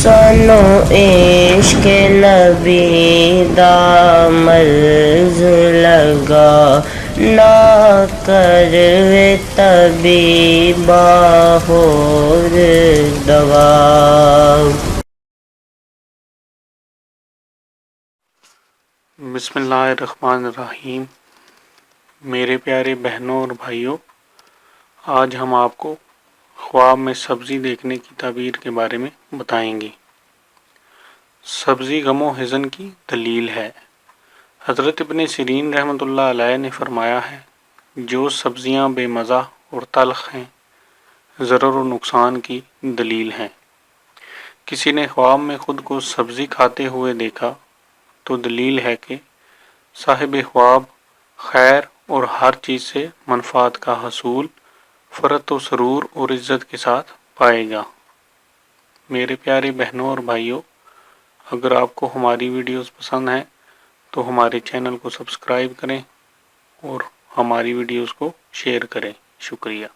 سانو عشق نبی دا مرض لگا، نہ کروے طبیبا ہور دوا۔ بسم اللہ الرحمن الرحیم۔ میرے پیارے بہنوں اور بھائیوں، آج ہم آپ کو خواب میں سبزی دیکھنے کی تعبیر کے بارے میں بتائیں گے۔ سبزی غم و حزن کی دلیل ہے۔ حضرت ابن سیرین رحمۃ اللہ علیہ نے فرمایا ہے، جو سبزیاں بے مزہ اور تلخ ہیں، ضرر و نقصان کی دلیل ہیں۔ کسی نے خواب میں خود کو سبزی کھاتے ہوئے دیکھا تو دلیل ہے کہ صاحب خواب خیر اور ہر چیز سے منفعت کا حصول فرحت و سرور اور عزت کے ساتھ پائے گا۔ میرے پیارے بہنوں اور بھائیوں، اگر آپ کو ہماری ویڈیوز پسند ہیں تو ہمارے چینل کو سبسکرائب کریں اور ہماری ویڈیوز کو شیئر کریں۔ شکریہ۔